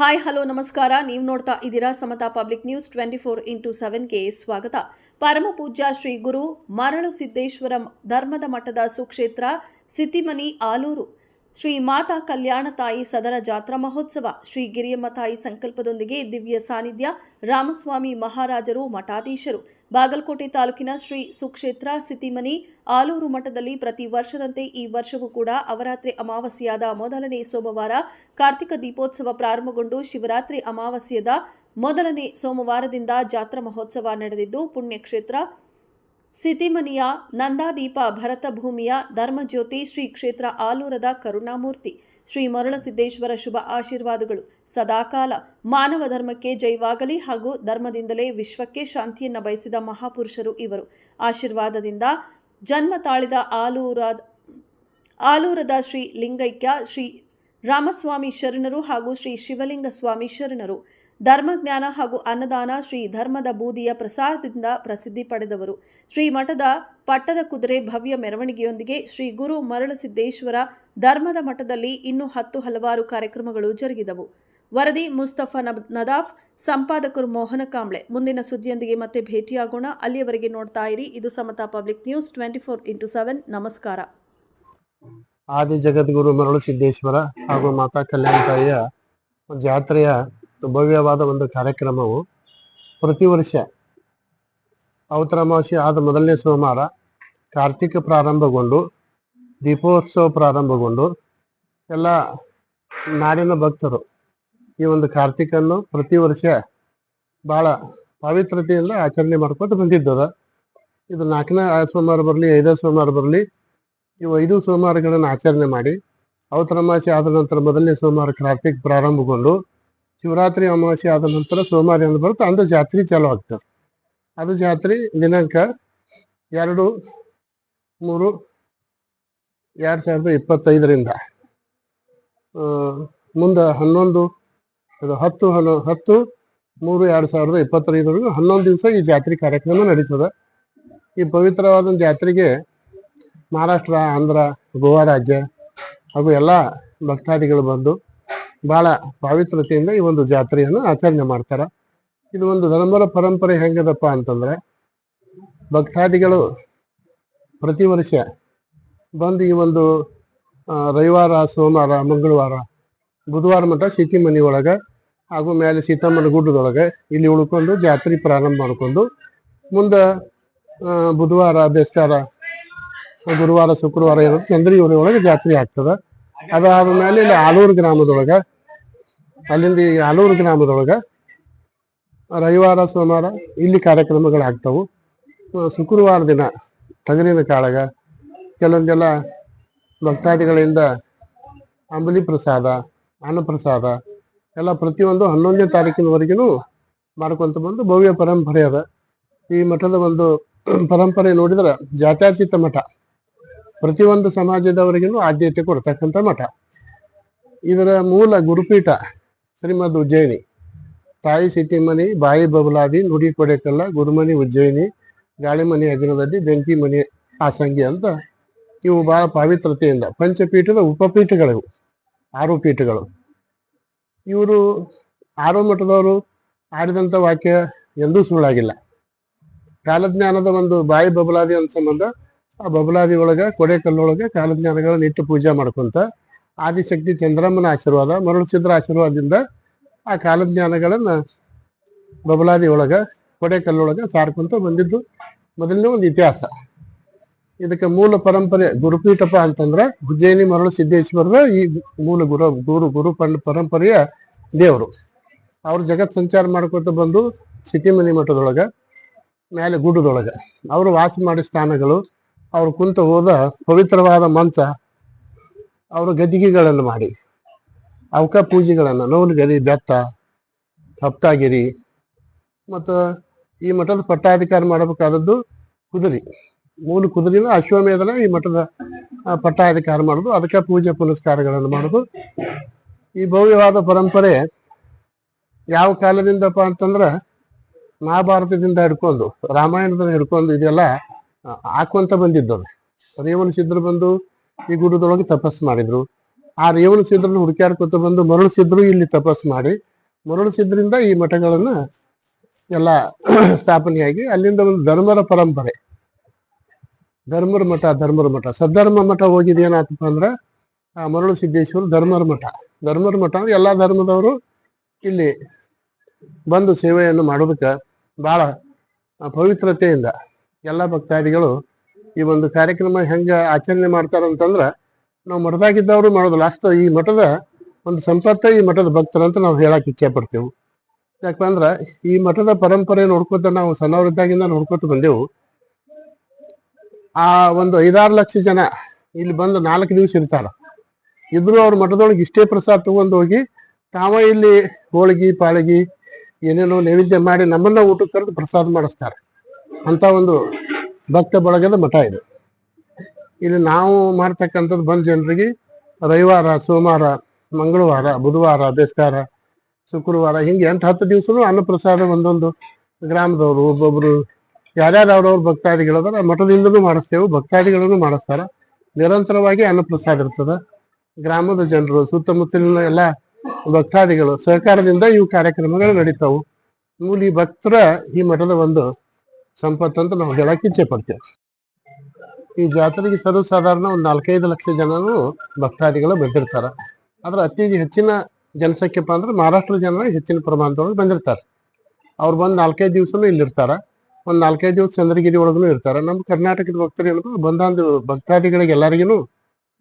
Hi hello ನಮಸ್ಕಾರ. ನೀವು ನೋಡ್ತಾ ಇದ್ದೀರಾ ಸಮತಾ ಪಬ್ಲಿಕ್ ನ್ಯೂಸ್ 24x7ಗೆ ಸ್ವಾಗತ. ಪರಮ ಪೂಜ್ಯ ಶ್ರೀ ಗುರು ಮರಳುಸಿದ್ದೇಶ್ವರ ಧರ್ಮದ ಮಠದ ಸುಕ್ಷೇತ್ರ ಸಿತಿಮನಿ ಆಲೂರು ಶ್ರೀ ಮಾತಾ ಕಲ್ಯಾಣ ತಾಯಿ ಸದರ ಜಾತ್ರಾ ಮಹೋತ್ಸವ ಶ್ರೀ ಗಿರಿಯಮ್ಮ ತಾಯಿ ಸಂಕಲ್ಪದೊಂದಿಗೆ ದಿವ್ಯ ಸಾನ್ನಿಧ್ಯ ರಾಮಸ್ವಾಮಿ ಮಹಾರಾಜರು ಮಠಾಧೀಶರು ಬಾಗಲಕೋಟೆ ತಾಲೂಕಿನ ಶ್ರೀ ಸುಕ್ಷೇತ್ರ ಸಿತಿಮನಿ ಆಲೂರು ಮಠದಲ್ಲಿ ಪ್ರತಿ ವರ್ಷದಂತೆ ಈ ವರ್ಷವೂ ಕೂಡ ಅವರಾತ್ರಿ ಅಮಾವಾಸ್ಯೆಯಾದ ಮೊದಲನೇ ಸೋಮವಾರ ಕಾರ್ತಿಕ ದೀಪೋತ್ಸವ ಪ್ರಾರಂಭಗೊಂಡು ಶಿವರಾತ್ರಿ ಅಮಾವಾಸ್ಯೆಯಾದ ಮೊದಲನೇ ಸೋಮವಾರದಿಂದ ಜಾತ್ರಾ ಮಹೋತ್ಸವ ನಡೆದಿದ್ದು ಪುಣ್ಯಕ್ಷೇತ್ರ ಸಿತಿಮನಿಯ ನಂದಾದೀಪ ಭರತ ಭೂಮಿಯ ಧರ್ಮಜ್ಯೋತಿ ಶ್ರೀ ಕ್ಷೇತ್ರ ಆಲೂರದ ಕರುಣಾಮೂರ್ತಿ ಶ್ರೀ ಮರಳುಸಿದ್ದೇಶ್ವರ ಶುಭ ಆಶೀರ್ವಾದಗಳು ಸದಾಕಾಲ ಮಾನವ ಧರ್ಮಕ್ಕೆ ಜಯವಾಗಲಿ ಹಾಗೂ ಧರ್ಮದಿಂದಲೇ ವಿಶ್ವಕ್ಕೆ ಶಾಂತಿಯನ್ನ ಬಯಸಿದ ಮಹಾಪುರುಷರು ಇವರು. ಆಶೀರ್ವಾದದಿಂದ ಜನ್ಮ ತಾಳಿದ ಆಲೂರದ ಶ್ರೀ ಲಿಂಗೈಕ್ಯ ಶ್ರೀ ರಾಮಸ್ವಾಮಿ ಶರಣರು ಹಾಗೂ ಶ್ರೀ ಶಿವಲಿಂಗ ಸ್ವಾಮಿ ಶರಣರು ಧರ್ಮಜ್ಞಾನ ಹಾಗೂ ಅನ್ನದಾನ ಶ್ರೀ ಧರ್ಮದ ಬೂದಿಯ ಪ್ರಸಾದದಿಂದ ಪ್ರಸಿದ್ಧಿ ಪಡೆದವರು. ಶ್ರೀ ಮಠದ ಪಟ್ಟದ ಕುದುರೆ ಭವ್ಯ ಮೆರವಣಿಗೆಯೊಂದಿಗೆ ಶ್ರೀ ಗುರು ಮರಳುಸಿದ್ದೇಶ್ವರ ಧರ್ಮದ ಮಠದಲ್ಲಿ ಇನ್ನೂ ಹಲವಾರು ಕಾರ್ಯಕ್ರಮಗಳು ಜರುಗಿದವು. ವರದಿ ಮುಸ್ತಫಾ ನದಾಫ್, ಸಂಪಾದಕರು ಮೋಹನ ಕಾಂಬ್ಳೆ. ಮುಂದಿನ ಸುದ್ದಿಯೊಂದಿಗೆ ಮತ್ತೆ ಭೇಟಿಯಾಗೋಣ. ಅಲ್ಲಿಯವರೆಗೆ ನೋಡ್ತಾ ಇರಿ ಇದು ಸಮತಾ ಪಬ್ಲಿಕ್ ನ್ಯೂಸ್ 24x7. ನಮಸ್ಕಾರ. ಆದಿ ಜಗದ್ಗುರು ಮರಳುಸಿದ್ದೇಶ್ವರ ಹಾಗೂ ಮಾತಾ ಕಲ್ಯಾಣ ತಾಯಿಯ ಜಾತ್ರೆಯ ಭವ್ಯವಾದ ಒಂದು ಕಾರ್ಯಕ್ರಮವು ಪ್ರತಿ ವರ್ಷ ಅವತರಮಾಸಿ ಆದ ಮೊದಲನೇ ಸೋಮವಾರ ಕಾರ್ತಿಕ ಪ್ರಾರಂಭಗೊಂಡು ದೀಪೋತ್ಸವ ಪ್ರಾರಂಭಗೊಂಡು ಎಲ್ಲ ನಾಡಿನ ಭಕ್ತರು ಈ ಒಂದು ಕಾರ್ತಿಕನ್ನು ಪ್ರತಿ ವರ್ಷ ಭಾಳ ಪವಿತ್ರತೆಯಿಂದ ಆಚರಣೆ ಮಾಡ್ಕೊತ ಬಂದಿದ್ದದ. ಇದು 4ನೇ ಸೋಮವಾರ ಬರಲಿ 5ನೇ ಸೋಮವಾರ ಬರಲಿ ಇವು 5 ಸೋಮವಾರಗಳನ್ನು ಆಚರಣೆ ಮಾಡಿ ಅವತರಮಾಸಿ ಆದ ನಂತರ ಮೊದಲನೇ ಸೋಮವಾರ ಕಾರ್ತಿಕ್ ಪ್ರಾರಂಭಗೊಂಡು ಶಿವರಾತ್ರಿ ಅಮಾವಾಸ್ಯೆ ಆದ ನಂತರ ಸೋಮವಾರ ಎಂದು ಬರುತ್ತೆ ಅಂದು ಜಾತ್ರೆ ಚಾಲು ಆಗ್ತದೆ. ಅದು ಜಾತ್ರೆ ದಿನಾಂಕ 2/3/2025 ಮುಂದೆ 10/3/2025 11 ದಿವಸ ಈ ಜಾತ್ರೆ ಕಾರ್ಯಕ್ರಮ ನಡೀತದೆ. ಈ ಪವಿತ್ರವಾದ ಜಾತ್ರೆಗೆ ಮಹಾರಾಷ್ಟ್ರ, ಆಂಧ್ರ, ಗೋವಾ ರಾಜ್ಯ ಹಾಗೂ ಎಲ್ಲ ಭಕ್ತಾದಿಗಳು ಬಂದು ಭಾಳ ಪವಿತ್ರತೆಯಿಂದ ಈ ಒಂದು ಜಾತ್ರೆಯನ್ನು ಆಚರಣೆ ಮಾಡ್ತಾರೆ. ಇದು ಒಂದು ಧರ್ಮದ ಪರಂಪರೆ ಹೆಂಗದಪ್ಪ ಅಂತಂದ್ರೆ ಭಕ್ತಾದಿಗಳು ಪ್ರತಿ ವರ್ಷ ಬಂದು ಈ ಒಂದು ರವಿವಾರ, ಸೋಮವಾರ, ಮಂಗಳವಾರ, ಬುಧವಾರ ಮಟ್ಟ ಸಿತಿಮನಿ ಒಳಗೆ ಹಾಗೂ ಮೇಲೆ ಸೀತಮ್ಮನ ಗುಡ್ಡದೊಳಗೆ ಇಲ್ಲಿ ಉಳ್ಕೊಂಡು ಜಾತ್ರೆ ಪ್ರಾರಂಭ ಮಾಡ್ಕೊಂಡು ಮುಂದೆ ಬುಧವಾರ ಬೆಸ್ತಾರ, ಗುರುವಾರ, ಶುಕ್ರವಾರ ಇರೋದು ಚಂದ್ರಿ ಒಳಗೆ ಜಾತ್ರೆ ಆಗ್ತದೆ. ಅದಾದ ಮೇಲೆ ಇಲ್ಲಿ ಆಲೂರು ಗ್ರಾಮದೊಳಗೆ ಈ ಆಲೂರು ಗ್ರಾಮದೊಳಗೆ ರವಿವಾರ, ಸೋಮವಾರ ಇಲ್ಲಿ ಕಾರ್ಯಕ್ರಮಗಳಾಗ್ತವು. ಶುಕ್ರವಾರ ದಿನ ಟಗರಿನ ಕಾಳಗ ಕೆಲವೊಂದೆಲ್ಲ ಭಕ್ತಾದಿಗಳಿಂದ ಅಂಬಲಿ ಪ್ರಸಾದ, ಅನ್ನಪ್ರಸಾದ ಎಲ್ಲ ಪ್ರತಿಯೊಂದು 11ನೇ ತಾರೀಕಿನವರೆಗೂ ಮಾಡ್ಕೊತ ಬಂದು ಭವ್ಯ ಪರಂಪರೆ ಅದ. ಈ ಮಠದ ಒಂದು ಪರಂಪರೆ ನೋಡಿದ್ರೆ ಜಾತ್ಯತೀತ ಮಠ, ಪ್ರತಿಯೊಂದು ಸಮಾಜದವರಿಗೂ ಆದ್ಯತೆ ಕೊಡ್ತಕ್ಕಂಥ ಮಠ. ಇದರ ಮೂಲ ಗುರುಪೀಠ ಶ್ರೀಮದ್ ಉಜ್ಜಯಿನಿ ತಾಯಿ ಸಿಟಿಮನಿ, ಬಾಯಿ ಬಬಲಾದಿ, ನುಡಿ ಕೊಡೆಕಲ್ಲ, ಗುರುಮನಿ ಉಜ್ಜಯಿನಿ, ಗಾಳಿಮನಿ ಅಗ್ರದಡ್ಡಿ, ಬೆಂಕಿ ಮನಿ ಆಸಂಗಿ ಅಂತ ಇವು ಬಹಳ ಪವಿತ್ರತೆಯಿಂದ ಪಂಚಪೀಠದ ಉಪಪೀಠಗಳಿವು 6 ಪೀಠಗಳು. ಇವರು 6 ಮಠದವರು ಆಡಿದಂಥ ವಾಕ್ಯ ಎಂದೂ ಸುಳ್ಳಾಗಿಲ್ಲ. ಕಾಲಜ್ಞಾನದ ಒಂದು ಬಾಯಿ ಬಬಲಾದಿ ಅಂತ ಸಂಬಂಧ ಆ ಬಬಲಾದಿ ಒಳಗೆ ಕೊಡೆಕಲ್ಲೊಳಗೆ ಕಾಲಜ್ಞಾನಗಳನ್ನ ಇಟ್ಟು ಪೂಜೆ ಮಾಡ್ಕೊಂತ ಆದಿಶಕ್ತಿ ಚಂದ್ರಮ್ಮನ ಆಶೀರ್ವಾದ, ಮರಳುಸಿದ್ರ ಆಶೀರ್ವಾದದಿಂದ ಆ ಕಾಲಜ್ಞಾನಗಳನ್ನ ಬಬಲಾದಿ ಒಳಗೆ ಕೊಡೆಕಲ್ಲೊಳಗೆ ಸಾರ್ಕೊಂತ ಬಂದಿದ್ದು ಮೊದಲನೇ ಒಂದು ಇತಿಹಾಸ. ಇದಕ್ಕೆ ಮೂಲ ಪರಂಪರೆ ಗುರುಪೀಠಪ ಅಂತಂದ್ರೆ ಉಜ್ಜಯಿನಿ ಮರಳು ಸಿದ್ದೇಶ್ವರರ ಈ ಮೂಲ ಗುರು ಪರಂಪರೆಯ ದೇವರು. ಅವ್ರು ಜಗತ್ ಸಂಚಾರ ಮಾಡ್ಕೊತ ಬಂದು ಸಿಟಿಮನಿ ಮಠದೊಳಗೆ ಮೇಲೆ ಗುಡ್ಡದೊಳಗೆ ಅವರು ವಾಸ ಮಾಡಿದ ಸ್ಥಾನಗಳು, ಅವ್ರು ಕುಂತ ಹೋದ ಪವಿತ್ರವಾದ ಮಂಚ, ಅವರು ಗದ್ದಿಗೆಗಳನ್ನು ಮಾಡಿ ಅವಕ ಪೂಜೆಗಳನ್ನು ನವಲಗಿರಿ, ಬೆತ್ತ, ಸಪ್ತಾಗಿರಿ ಮತ್ತು ಈ ಮಠದ ಪಟ್ಟಾಧಿಕಾರ ಮಾಡಬೇಕಾದದ್ದು ಕುದುರೆ, ಮೂಲ ಕುದುರೆನ ಅಶ್ವಮೇಧನ ಈ ಮಠದ ಪಟ್ಟಾಧಿಕಾರ ಮಾಡೋದು, ಅದಕ್ಕೆ ಪೂಜೆ ಪುನಸ್ಕಾರಗಳನ್ನು ಮಾಡೋದು. ಈ ಭವ್ಯವಾದ ಪರಂಪರೆ ಯಾವ ಕಾಲದಿಂದಪ್ಪ ಅಂತಂದ್ರೆ ಮಹಾಭಾರತದಿಂದ ಹಿಡ್ಕೊಂಡು ರಾಮಾಯಣದಿಂದ ಹಿಡ್ಕೊಂಡು ಇದೆಲ್ಲ ಹಾಕುವಂತ ಬಂದಿದ್ದದು. ರೇವಣ ಸಿದ್ಧರು ಬಂದು ಈ ಗುಡ್ಡದೊಳಗೆ ತಪಸ್ಸು ಮಾಡಿದ್ರು. ಆ ರೇವಣ ಸಿದ್ಧರನ್ನು ಹುಡುಕ್ಯಾಡ್ಕೊತ ಬಂದು ಮರಳು ಸಿದ್ಧರು ಇಲ್ಲಿ ತಪಸ್ಸು ಮಾಡಿ ಮರಳಿಸಿದ್ರಿಂದ ಈ ಮಠಗಳನ್ನ ಎಲ್ಲ ಸ್ಥಾಪನೆಯಾಗಿ ಅಲ್ಲಿಂದ ಒಂದು ಧರ್ಮರ ಮಠ ಸದ್ಧರ್ಮ ಮಠ ಹೋಗಿದ್ದು ಏನಾಯ್ತಪ್ಪ ಅಂದ್ರೆ ಮರಳು ಸಿದ್ದೇಶ್ವರ ಧರ್ಮರ ಮಠ ಅಂದ್ರೆ ಎಲ್ಲಾ ಧರ್ಮದವರು ಇಲ್ಲಿ ಬಂದು ಸೇವೆಯನ್ನು ಮಾಡೋದಕ್ಕೆ ಬಹಳ ಪವಿತ್ರತೆಯಿಂದ ಎಲ್ಲ ಭಕ್ತಾದಿಗಳು ಈ ಒಂದು ಕಾರ್ಯಕ್ರಮ ಹೆಂಗ ಆಚರಣೆ ಮಾಡ್ತಾರಂತಂದ್ರ ನಾವು ಮಠದಾಗಿದ್ದವರು ಮಾಡೋದಿಲ್ಲ ಅಷ್ಟು ಈ ಮಠದ ಒಂದು ಸಂಪತ್ತ ಈ ಮಠದ ಭಕ್ತರು ಅಂತ ನಾವು ಹೇಳಕ್ ಇಚ್ಛೆ ಪಡ್ತೇವೆ. ಯಾಕಂದ್ರ ಈ ಮಠದ ಪರಂಪರೆ ನೋಡ್ಕೊತ ನಾವು ಸಣ್ಣವರಿದ್ದಾಗಿಂದ ನೋಡ್ಕೊತ ಬಂದೆವು. ಆ ಒಂದು 5-6 ಲಕ್ಷ ಜನ ಇಲ್ಲಿ ಬಂದು 4 ದಿವಸ ಇರ್ತಾರ. ಇದ್ರು ಅವ್ರ ಮಠದೊಳಗೆ ಇಷ್ಟೇ ಪ್ರಸಾದ ತಗೊಂಡು ಹೋಗಿ ತಾವ ಇಲ್ಲಿ ಹೋಳಿಗೆ ಪಾಳಿಗೆ ಏನೇನೋ ನೈವೇದ್ಯ ಮಾಡಿ ನಮ್ಮನ್ನ ಊಟಕ್ಕೆ ಕರೆದು ಪ್ರಸಾದ ಮಾಡಿಸ್ತಾರೆ. ಅಂತ ಒಂದು ಭಕ್ತ ಬಳಗದ ಮಠ ಇದು. ಇಲ್ಲಿ ನಾವು ಮಾಡ್ತಕ್ಕಂಥದ್ದು ಬಂದ ಜನರಿಗೆ ರವಿವಾರ, ಸೋಮವಾರ, ಮಂಗಳವಾರ, ಬುಧವಾರ, ಬೇಸ್ತಾರ, ಶುಕ್ರವಾರ ಹಿಂಗೆ 8-10 ದಿವಸನೂ ಅನ್ನಪ್ರಸಾದ ಒಂದೊಂದು ಗ್ರಾಮದವರು ಒಬ್ಬೊಬ್ರು ಯಾರ್ಯಾರು ಅವ್ರವ್ರ ಭಕ್ತಾದಿಗಳದಾರ ಮಠದಿಂದನೂ ಮಾಡಿಸ್ತೇವೆ, ಭಕ್ತಾದಿಗಳನ್ನು ಮಾಡಿಸ್ತಾರ. ನಿರಂತರವಾಗಿ ಅನ್ನಪ್ರಸಾದ ಇರ್ತದ. ಗ್ರಾಮದ ಜನರು ಸುತ್ತಮುತ್ತಲಿನ ಎಲ್ಲ ಭಕ್ತಾದಿಗಳು ಸಹಕಾರದಿಂದ ಇವು ಕಾರ್ಯಕ್ರಮಗಳು ನಡೀತಾವು. ಮೂಲ ಈ ಭಕ್ತರ ಈ ಮಠದ ಒಂದು ಸಂಪತ್ತಂತ ನಾವು ಹೇಳಕ್ ಇಚ್ಛೆ ಪಡ್ತೇವೆ. ಈ ಜಾತ್ರೆಗೆ ಸರ್ವಸಾಧಾರಣ ಒಂದು 4-5 ಲಕ್ಷ ಜನನು ಭಕ್ತಾದಿಗಳು ಬಂದಿರ್ತಾರ. ಆದ್ರೆ ಅತಿ ಹೆಚ್ಚಿನ ಜನಸಂಖ್ಯೆಪ್ಪ ಅಂದ್ರೆ ಮಹಾರಾಷ್ಟ್ರ ಜನ ಹೆಚ್ಚಿನ ಪ್ರಮಾಣದೊಳಗೆ ಬಂದಿರ್ತಾರೆ. ಅವ್ರು ಬಂದು 4-5 ದಿವಸನೂ ಇಲ್ಲಿರ್ತಾರ. ಒಂದು 4-5 ದಿವಸ ಚಂದ್ರಗಿರಿ ಒಳಗೂ ಇರ್ತಾರ. ನಮ್ಮ ಕರ್ನಾಟಕದ ಭಕ್ತರು ಏನಪ್ಪ ಬಂದ ಭಕ್ತಾದಿಗಳಿಗೆ ಎಲ್ಲರಿಗೂ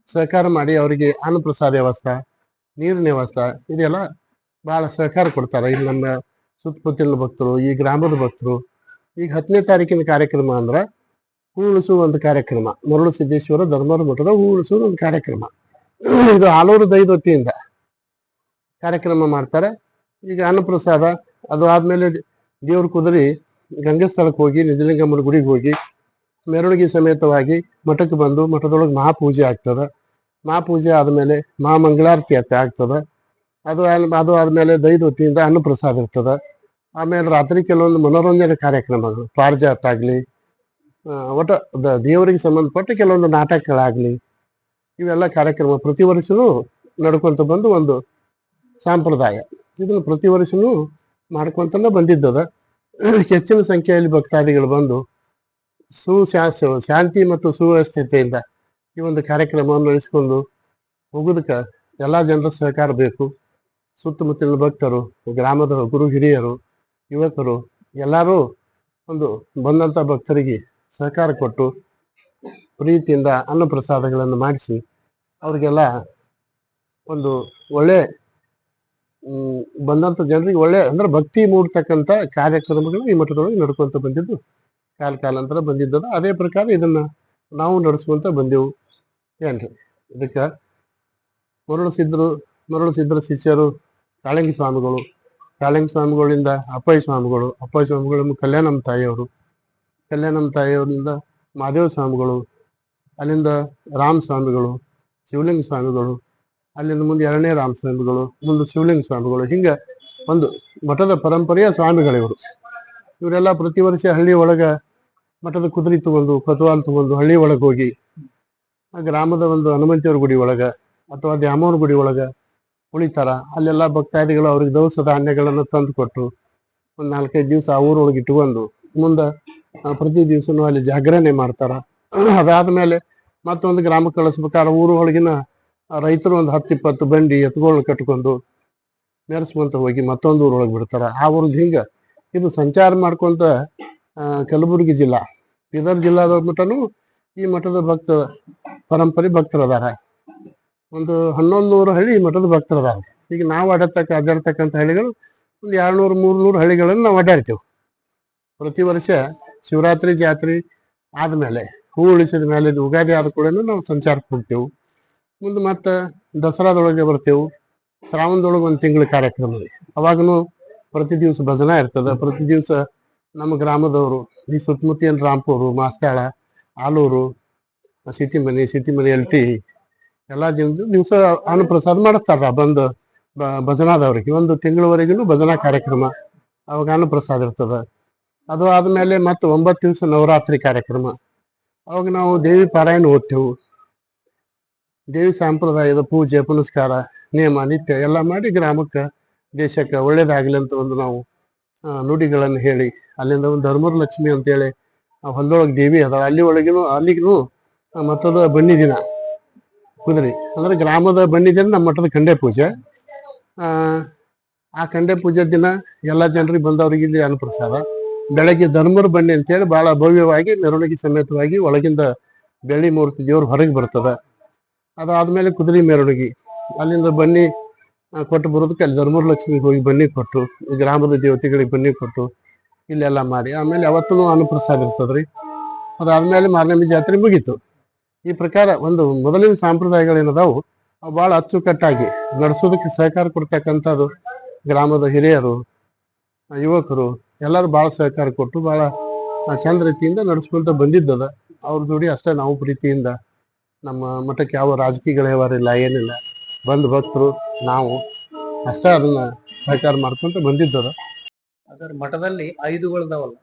ಸಹಕಾರ ಮಾಡಿ ಅವರಿಗೆ ಅನ್ನಪ್ರಸಾದ ವ್ಯವಸ್ಥೆ, ನೀರಿನ ವ್ಯವಸ್ಥೆ ಇದೆಲ್ಲ ಬಹಳ ಸಹಕಾರ ಕೊಡ್ತಾರೆ. ಇಲ್ಲಿ ನಮ್ಮ ಸುತ್ತಮುತ್ತಲಿನ ಭಕ್ತರು, ಈ ಗ್ರಾಮದ ಭಕ್ತರು. ಈಗ 10ನೇ ತಾರೀಕಿನ ಕಾರ್ಯಕ್ರಮ ಅಂದ್ರೆ ಹೂ ಉಳಿಸುವ ಒಂದು ಕಾರ್ಯಕ್ರಮ, ಮರಳು ಸಿದ್ದೇಶ್ವರ ಧರ್ಮರ ಮಠದ ಹೂ ಉಳಿಸುವ ಒಂದು ಕಾರ್ಯಕ್ರಮ. ಇದು ಆಲೂರು ದೈವತಿಯಿಂದ ಕಾರ್ಯಕ್ರಮ ಮಾಡ್ತಾರೆ. ಈಗ ಅನ್ನಪ್ರಸಾದ ಅದು ಆದ್ಮೇಲೆ ದೇವ್ರ ಕುದುರೆ ಗಂಗೆ ಸ್ಥಳಕ್ಕೆ ಹೋಗಿ ನಿಜಲಿಂಗಮ್ಮನ ಗುಡಿಗೆ ಹೋಗಿ ಮೆರವಣಿಗೆ ಸಮೇತವಾಗಿ ಮಠಕ್ಕೆ ಬಂದು ಮಠದೊಳಗೆ ಮಹಾಪೂಜೆ ಆಗ್ತದೆ. ಮಹಾಪೂಜೆ ಆದ್ಮೇಲೆ ಮಹಾಮಂಗಳಾರತಿ ಆಗ್ತದೆ. ಅದು ಆದ್ಮೇಲೆ ದೈವತಿಯಿಂದ ಅನ್ನಪ್ರಸಾದ ಇರ್ತದೆ. ಆಮೇಲೆ ರಾತ್ರಿ ಕೆಲವೊಂದು ಮನೋರಂಜನೆ ಕಾರ್ಯಕ್ರಮಗಳು, ಪಾರಿಜಾತ ಆಗ್ಲಿ, ಒಟ್ಟು ದೇವರಿಗೆ ಸಂಬಂಧಪಟ್ಟ ಕೆಲವೊಂದು ನಾಟಕಗಳಾಗ್ಲಿ, ಇವೆಲ್ಲ ಕಾರ್ಯಕ್ರಮ ಪ್ರತಿ ವರ್ಷನೂ ನಡ್ಕೊಂತ ಬಂದು ಒಂದು ಸಂಪ್ರದಾಯ. ಇದನ್ನು ಪ್ರತಿ ವರ್ಷನೂ ಮಾಡ್ಕೊಂತನ ಬಂದಿದ್ದದ. ಹೆಚ್ಚಿನ ಸಂಖ್ಯೆಯಲ್ಲಿ ಭಕ್ತಾದಿಗಳು ಬಂದು ಶಾಂತಿ ಮತ್ತು ಸುವ್ಯವಸ್ಥೆಯಿಂದ ಈ ಒಂದು ಕಾರ್ಯಕ್ರಮವನ್ನು ನಡೆಸಿಕೊಂಡು ಹೋಗೋದಕ್ಕೆ ಎಲ್ಲ ಜನರ ಸಹಕಾರ ಬೇಕು. ಸುತ್ತಮುತ್ತಲಿನ ಭಕ್ತರು, ಗ್ರಾಮದ ಗುರು ಹಿರಿಯರು, ಯುವಕರು ಎಲ್ಲರೂ ಒಂದು ಬಂದಂಥ ಭಕ್ತರಿಗೆ ಸಹಕಾರ ಕೊಟ್ಟು ಪ್ರೀತಿಯಿಂದ ಅನ್ನಪ್ರಸಾದಗಳನ್ನು ಮಾಡಿಸಿ ಅವ್ರಿಗೆಲ್ಲ ಒಂದು ಒಳ್ಳೆ ಬಂದಂಥ ಜನರಿಗೆ ಒಳ್ಳೆ ಅಂದ್ರೆ ಭಕ್ತಿ ಮೂಡ್ತಕ್ಕಂಥ ಕಾರ್ಯಕ್ರಮಗಳು ಈ ಮಠದೊಳಗೆ ನಡ್ಕೊಂತ ಬಂದಿದ್ದು ಕಾಲಾಂತರ ಬಂದಿದ್ದದ. ಅದೇ ಪ್ರಕಾರ ಇದನ್ನ ನಾವು ನಡೆಸ್ಕೊಂತ ಬಂದೆವು. ಏನ್ರಿ ಇದಕ್ಕೆ ಮರಳು ಸಿದ್ಧರ ಶಿಷ್ಯರು ಕಾಳಂಗಿ ಸ್ವಾಮಿಗಳಿಂದ ಅಪ್ಪಯ್ಯ ಸ್ವಾಮಿಗಳು ಕಲ್ಯಾಣಮ್ಮ ತಾಯಿಯವರಿಂದ ಮಹಾದೇವ ಸ್ವಾಮಿಗಳು, ಅಲ್ಲಿಂದ ರಾಮ ಸ್ವಾಮಿಗಳು, ಶಿವಲಿಂಗ ಸ್ವಾಮಿಗಳು, ಅಲ್ಲಿಂದ ಮುಂದೆ 2ನೇ ರಾಮ ಸ್ವಾಮಿಗಳು, ಮುಂದೆ ಶಿವಲಿಂಗ ಸ್ವಾಮಿಗಳು, ಹಿಂಗೆ ಒಂದು ಮಠದ ಪರಂಪರೆಯ ಸ್ವಾಮಿಗಳಿವರು. ಇವರೆಲ್ಲ ಪ್ರತಿ ವರ್ಷ ಹಳ್ಳಿ ಒಳಗ ಮಠದ ಕುದುರೆ ತಗೊಂಡು ಕೊತವಾಲ್ ತಗೊಂಡು ಹಳ್ಳಿ ಒಳಗೆ ಹೋಗಿ ಆ ಗ್ರಾಮದ ಒಂದು ಹನುಮಂತಿಯವ್ರ ಗುಡಿ ಒಳಗ ಅಥವಾ ದ್ಯಾಮವ್ರ ಗುಡಿ ಒಳಗ ಉಳಿತಾರ. ಅಲ್ಲೆಲ್ಲ ಭಕ್ತಾದಿಗಳು ಅವ್ರಿಗೆ ದವಸ ಧಾನ್ಯಗಳನ್ನು ತಂದು ಕೊಟ್ಟು ಒಂದು 4-5 ದಿವಸ ಆ ಊರೊಳಗೆ ಇಟ್ಕೊಂಡು ಮುಂದೆ ಪ್ರತಿ ದಿವಸನೂ ಅಲ್ಲಿ ಜಾಗರಣೆ ಮಾಡ್ತಾರ. ಅದಾದ್ಮೇಲೆ ಮತ್ತೊಂದು ಗ್ರಾಮಕ್ಕೆ ಕಳಿಸ್ಬೇಕಾದ್ರೆ ಊರು ಒಳಗಿನ ರೈತರು ಒಂದು 10-20 ಬಂಡಿ ಎತ್ತುಗಳನ್ನ ಕಟ್ಕೊಂಡು ಮೆರೆಸ್ಕೊಂತ ಹೋಗಿ ಮತ್ತೊಂದು ಊರೊಳಗೆ ಬಿಡ್ತಾರ. ಆ ಊರಿಗೆ ಹಿಂಗೆ ಇದು ಸಂಚಾರ ಮಾಡ್ಕೊಂತ ಕಲಬುರಗಿ ಜಿಲ್ಲಾ, ಬೀದರ್ ಜಿಲ್ಲಾದ ಮಠನು ಈ ಮಠದ ಪರಂಪರೆ ಭಕ್ತರದಾರ. ಒಂದು 1100 ಹಳ್ಳಿ ಈ ಮಠದ ಭಕ್ತರದಾರ. ಈಗ ನಾವು ಅಡ್ಡಾಡ್ತಕ್ಕಂಥ ಹಳ್ಳಿಗಳು ಒಂದು 200-300 ಹಳ್ಳಿಗಳನ್ನು ನಾವು ಅಡ್ಡಾಡ್ತೇವೆ. ಪ್ರತಿ ವರ್ಷ ಶಿವರಾತ್ರಿ ಜಾತ್ರೆ ಆದ್ಮೇಲೆ ಹೂ ಉಳಿಸಿದ ಮೇಲೆ ಉಗಾದಿ ಆದ ಕೂಡ ನಾವು ಸಂಚಾರಕ್ಕೆ ಹೋಗ್ತೇವೆ. ಮುಂದೆ ಮತ್ತೆ ದಸರಾದೊಳಗೆ ಬರ್ತೇವೆ. ಶ್ರಾವಣದೊಳಗೆ ಒಂದು ತಿಂಗಳ ಕಾರ್ಯಕ್ರಮ ಇದೆ. ಅವಾಗೂ ಪ್ರತಿ ದಿವಸ ಭಜನಾ ಇರ್ತದೆ. ಪ್ರತಿ ದಿವಸ ನಮ್ಮ ಗ್ರಾಮದವರು ಈ ಸುತ್ತಮುತ್ತಿನ ರಾಂಪೂರು, ಮಾಸ್ತಾಳ, ಆಲೂರು, ಸಿಟಿಮನಿ ಎಲ್ಟಿ ಎಲ್ಲ ದಿವಸ ಅನ್ನಪ್ರಸಾದ ಮಾಡಿಸ್ತಾರ. ಬಂದು ಭಜನಾದವ್ರಿಗೆ 1 ತಿಂಗಳವರೆಗೂ ಭಜನಾ ಕಾರ್ಯಕ್ರಮ, ಅವಾಗ ಅನ್ನಪ್ರಸಾದ ಇರ್ತದೆ. ಅದು ಆದ್ಮೇಲೆ ಮತ್ತೆ 9 ದಿವಸ ನವರಾತ್ರಿ ಕಾರ್ಯಕ್ರಮ. ಅವಾಗ ನಾವು ದೇವಿ ಪಾರಾಯಣ ಓದ್ತೇವೆ. ದೇವಿ ಸಂಪ್ರದಾಯದ ಪೂಜೆ ಪುನಸ್ಕಾರ ನಿಯಮ ನಿತ್ಯ ಎಲ್ಲ ಮಾಡಿ ಗ್ರಾಮಕ್ಕೆ ದೇಶಕ್ಕೆ ಒಳ್ಳೇದಾಗಲಿ ಅಂತ ಒಂದು ನಾವು ನುಡಿಗಳನ್ನು ಹೇಳಿ ಅಲ್ಲಿಂದ ಒಂದು ಧರ್ಮರ ಲಕ್ಷ್ಮಿ ಅಂತೇಳಿ ಆ ಹೊಲದೊಳಗೆ ದೇವಿ ಅದಾಳ ಅಲ್ಲಿಗೂ ಮತ್ತದ ಬನ್ನಿ ದಿನ ಕುದುರೆ ಅಂದ್ರೆ ಗ್ರಾಮದ ಬನ್ನಿ ದಿನ ನಮ್ಮ ಮಠದ ಖಂಡೆ ಪೂಜೆ. ಆ ಖಂಡೆ ಪೂಜೆ ದಿನ ಎಲ್ಲ ಜನರಿಗೆ ಬಂದವರಿಗೆ ಇಲ್ಲಿ ಅನ್ನಪ್ರಸಾದ. ಬೆಳಗ್ಗೆ ಧರ್ಮರ ಬನ್ನಿ ಅಂತೇಳಿ ಬಹಳ ಭವ್ಯವಾಗಿ ಮೆರವಣಿಗೆ ಸಮೇತವಾಗಿ ಒಳಗಿಂದ ಬೆಳ್ಳಿ ಮೂರ್ತಿ ದೇವ್ರು ಹೊರಗೆ ಬರ್ತದ. ಅದಾದ್ಮೇಲೆ ಕುದುರೆ ಮೆರವಣಿಗೆ ಅಲ್ಲಿಂದ ಬನ್ನಿ ಕೊಟ್ಟು ಬರೋದಕ್ಕೆ ಅಲ್ಲಿ ಧರ್ಮರ ಲಕ್ಷ್ಮಿಗೆ ಹೋಗಿ ಬನ್ನಿ ಕೊಟ್ಟು ಗ್ರಾಮದ ದೇವತೆಗಳಿಗೆ ಬನ್ನಿ ಕೊಟ್ಟು ಇಲ್ಲೆಲ್ಲ ಮಾಡಿ ಆಮೇಲೆ ಅವತ್ತೂ ಅನ್ನಪ್ರಸಾದ ಇರ್ತದ್ರಿ. ಅದಾದ್ಮೇಲೆ ಮಾರನೆಮ್ಮಿ ಜಾತ್ರೆ ಮುಗೀತು. ಈ ಪ್ರಕಾರ ಒಂದು ಮೊದಲಿನ ಸಂಪ್ರದಾಯಗಳೇನದಾವು ಅವು ಭಾಳ ಅಚ್ಚುಕಟ್ಟಾಗಿ ನಡೆಸೋದಕ್ಕೆ ಸಹಕಾರ ಕೊಡ್ತಕ್ಕಂಥದ್ದು ಗ್ರಾಮದ ಹಿರಿಯರು ಯುವಕರು ಎಲ್ಲರೂ ಭಾಳ ಸಹಕಾರ ಕೊಟ್ಟು ಭಾಳ ಚಂದ ರೀತಿಯಿಂದ ನಡೆಸ್ಕೊಂತ ಬಂದಿದ್ದದ. ಅವ್ರ ಜೋಡಿ ಅಷ್ಟೇ ನಾವು ಪ್ರೀತಿಯಿಂದ ನಮ್ಮ ಮಠಕ್ಕೆ ಯಾವ ರಾಜಕೀಯ ವ್ಯವಹಾರ ಏನಿಲ್ಲ, ಬಂದು ಭಕ್ತರು ನಾವು ಅಷ್ಟೇ ಅದನ್ನ ಸಹಕಾರ ಮಾಡ್ಕೊಂತ ಬಂದಿದ್ದದ. ಅದರ ಮಠದಲ್ಲಿ ಆಯುಧಗಳದಾವಲ್ಲ,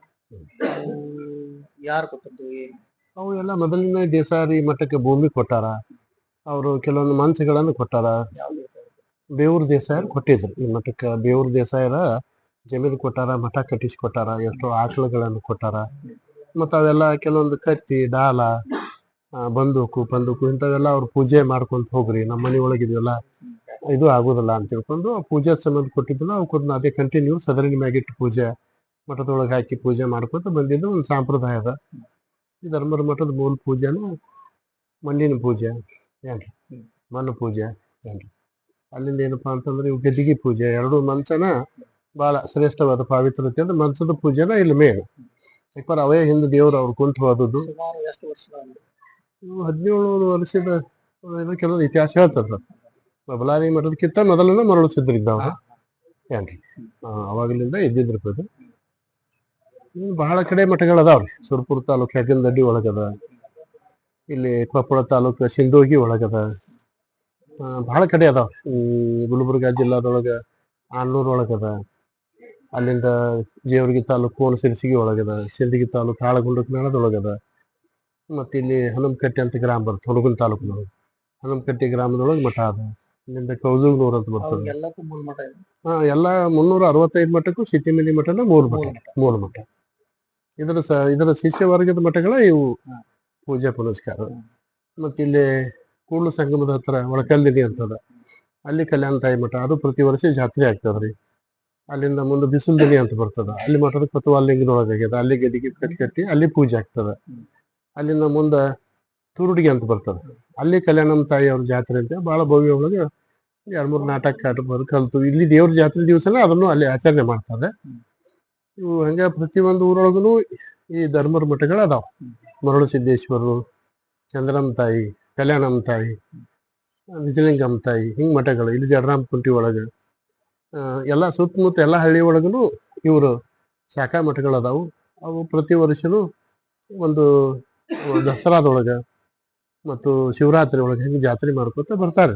ಯಾರು ಕೊಟ್ಟದ್ದು ಏನು? ಅವು ಎಲ್ಲ ಮೊದಲಿನ ದೇಸಾರಿ ಮಠಕ್ಕೆ ಭೂಮಿ ಕೊಟ್ಟಾರ. ಅವರು ಕೆಲವೊಂದು ಮಂಚಗಳನ್ನು ಕೊಟ್ಟಾರ. ಯಾವ ದೇಶ? ಬೇವೂರು ದೇಸಾಯರು ಕೊಟ್ಟಿದ್ರು ಈ ಮಠಕ್ಕೆ. ಬೇವೂರು ದೇಸಾಯರ ಜಮೀನು ಕೊಟ್ಟಾರ, ಮಠ ಕಟ್ಟಿಸಿ ಕೊಟ್ಟಾರ, ಎಷ್ಟೋ ಆಕಳುಗಳನ್ನು ಕೊಟ್ಟಾರ. ಮತ್ತು ಅವೆಲ್ಲ ಕೆಲವೊಂದು ಕತ್ತಿ ಡಾಲ ಬಂದೂಕು ಇಂಥವೆಲ್ಲ ಅವ್ರು ಪೂಜೆ ಮಾಡ್ಕೊಂತ ಹೋಗ್ರಿ, ನಮ್ಮ ಮನೆ ಒಳಗಿದೆಯಲ್ಲ ಇದು ಆಗೋದಿಲ್ಲ ಅಂತ ತಿಳ್ಕೊಂಡು ಆ ಪೂಜೆ ಸಂಬಂಧ ಕೊಟ್ಟಿದ್ದಲ್ಲ ಅವ್ಕೊಂಡು ಅದೇ ಕಂಟಿನ್ಯೂ ಸದರಿನ ಮ್ಯಾಗಿಟ್ಟು ಪೂಜೆ ಮಠದೊಳಗೆ ಹಾಕಿ ಪೂಜೆ ಮಾಡ್ಕೊತ ಬಂದಿದ್ದು ಒಂದು ಸಂಪ್ರದಾಯ ಅದ. ಈ ಧರ್ಮರ ಮಠದ ಮೂಲ ಪೂಜೆನ ಮಣ್ಣಿನ ಪೂಜೆ ಏನ್ರಿ, ಮಣ್ಣು ಪೂಜೆ ಏನ್ರಿ. ಅಲ್ಲಿಂದ ಏನಪ್ಪಾ ಅಂತಂದ್ರೆ ಇವು ಗದ್ದಿಗೆ ಪೂಜೆ ಎರಡು ಮಂಚನ ಭಾಳ ಶ್ರೇಷ್ಠವಾದ ಪಾವಿತ್ರತೆ ಅಂದ್ರೆ ಮಂಚದ ಪೂಜೆನ ಇಲ್ಲಿ ಮೇನ್. ಯಾಕಂದ್ರೆ ಅವೇ ಹಿಂದೆ ದೇವ್ರು ಅವ್ರು ಕುಂತು ಹೋದದ್ದು. ಸುಮಾರು ಎಷ್ಟು ವರ್ಷಗಳು? ಇವು 17 ವರ್ಷದ ಕೆಲವೊಂದು ಇತಿಹಾಸ ಹೇಳ್ತಾರೆ. ಬಬಲಾದಿ ಮಠದಕ್ಕಿಂತ ಮೊದಲನೇ ಮರಳು ಸಿದ್ಧರಿದ್ದವ್ರು ಏನ್ರಿ. ಅವಾಗಲಿಂದ ಇದ್ದಿದ್ರದು. ಬಹಳ ಕಡೆ ಮಠಗಳದಾವ್ರಿ. ಸುರಪುರ ತಾಲೂಕು ಹೆಗ್ಗನದಡ್ಡಿ ಒಳಗದ, ಇಲ್ಲಿ ಕೊಪ್ಪಳ ತಾಲೂಕು ಸಿಂದೋಗಿ ಒಳಗದ, ಬಹಳ ಕಡೆ ಅದಾವ. ಗುಲ್ಬರ್ಗಾ ಜಿಲ್ಲಾದೊಳಗ ಆನ್ನೂರ್ ಒಳಗದ, ಅಲ್ಲಿಂದ ಜೇವರ್ಗಿ ತಾಲೂಕು ಕೋನಸಿರಸಿಗಿ ಒಳಗದ, ಸಿಂದಗಿ ತಾಲೂಕು ಹಾಳಗುಂಡಕ ಮೇಳದೊಳಗದ, ಮತ್ತು ಇಲ್ಲಿ ಹನುಮಕಟ್ಟಿ ಅಂತ ಗ್ರಾಮ ಬರ್ತದೆ ಹುಣಗುನ್ ತಾಲೂಕಿನೊಳಗೆ. ಹನುಮಕಟ್ಟಿ ಗ್ರಾಮದೊಳಗೆ ಮಠ ಅದ. ಇಲ್ಲಿಂದ ಕೌಜೂಗ್ನೂರ್ ಅಂತ ಬರ್ತದೆ. ಎಲ್ಲಕ್ಕೂ ಮೂಲ ಮಠ ಇದೆ. ಎಲ್ಲ 365 ಮಠಕ್ಕೂ ಸಿತಿಮಿಲಿ ಮಠನ ಮೂಲ ಮಠ. ಇದರ ಶಿಷ್ಯ ವರ್ಗದ ಮಠಗಳ ಇವು ಪೂಜೆ ಪುನಸ್ಕಾರ. ಮತ್ತು ಇಲ್ಲಿ ಕೂಡ್ಲು ಸಂಗಮದ ಹತ್ರ ಒಳಕಲ್ಲಿನಿ ಅಂತದ, ಅಲ್ಲಿ ಕಲ್ಯಾಣ ತಾಯಿ ಮಠ, ಅದು ಪ್ರತಿ ವರ್ಷ ಜಾತ್ರೆ ಆಗ್ತದ್ರಿ. ಅಲ್ಲಿಂದ ಮುಂದೆ ಬಿಸಿಲ್ದಿನಿ ಅಂತ ಬರ್ತದ, ಅಲ್ಲಿ ಮಠದ ಕೊತ್ತವಾಲಿಂಗದೊಳಗಾಗ್ಯದ, ಅಲ್ಲಿ ಗದಿಗೆ ಕಟ್ಟಿ ಅಲ್ಲಿ ಪೂಜೆ ಆಗ್ತದ. ಅಲ್ಲಿಂದ ಮುಂದೆ ತುರುಡಿಗೆ ಅಂತ ಬರ್ತದ, ಅಲ್ಲಿ ಕಲ್ಯಾಣಮ್ಮ ತಾಯಿ ಅವ್ರ ಜಾತ್ರೆ ಅಂತ ಭಾಳ ಭವ್ಯ ಒಳಗೆ 2-3 ನಾಟಕ ಆಟ ಕಲ್ತು ಇಲ್ಲಿ ದೇವ್ರ ಜಾತ್ರೆ ದಿವಸನೇ ಅದನ್ನು ಅಲ್ಲಿ ಆಚರಣೆ ಮಾಡ್ತಾರೆ. ಇವು ಹಂಗೆ ಪ್ರತಿಯೊಂದು ಊರೊಳಗೂ ಈ ಧರ್ಮರ ಮಠಗಳು ಅದಾವ. ಮರಳು ಸಿದ್ದೇಶ್ವರರು, ಚಂದ್ರಮ್ಮ ತಾಯಿ, ಕಲ್ಯಾಣಮ್ಮ ತಾಯಿ, ನಿಜಲಿಂಗಮ್ಮ ತಾಯಿ, ಹಿಂಗೆ ಮಠಗಳು. ಇಲ್ಲಿ ಜಡರಾಮ ಕುಂಟಿ ಒಳಗೆ ಎಲ್ಲ ಸುತ್ತಮುತ್ತ ಎಲ್ಲ ಹಳ್ಳಿ ಒಳಗೂ ಇವರು ಶಾಖಾ ಮಠಗಳು ಅದಾವು. ಅವು ಪ್ರತಿ ವರ್ಷನೂ ಒಂದು ದಸರಾದೊಳಗೆ ಮತ್ತು ಶಿವರಾತ್ರಿ ಒಳಗೆ ಹಿಂಗೆ ಜಾತ್ರೆ ಮಾಡ್ಕೊತ ಬರ್ತಾರೆ.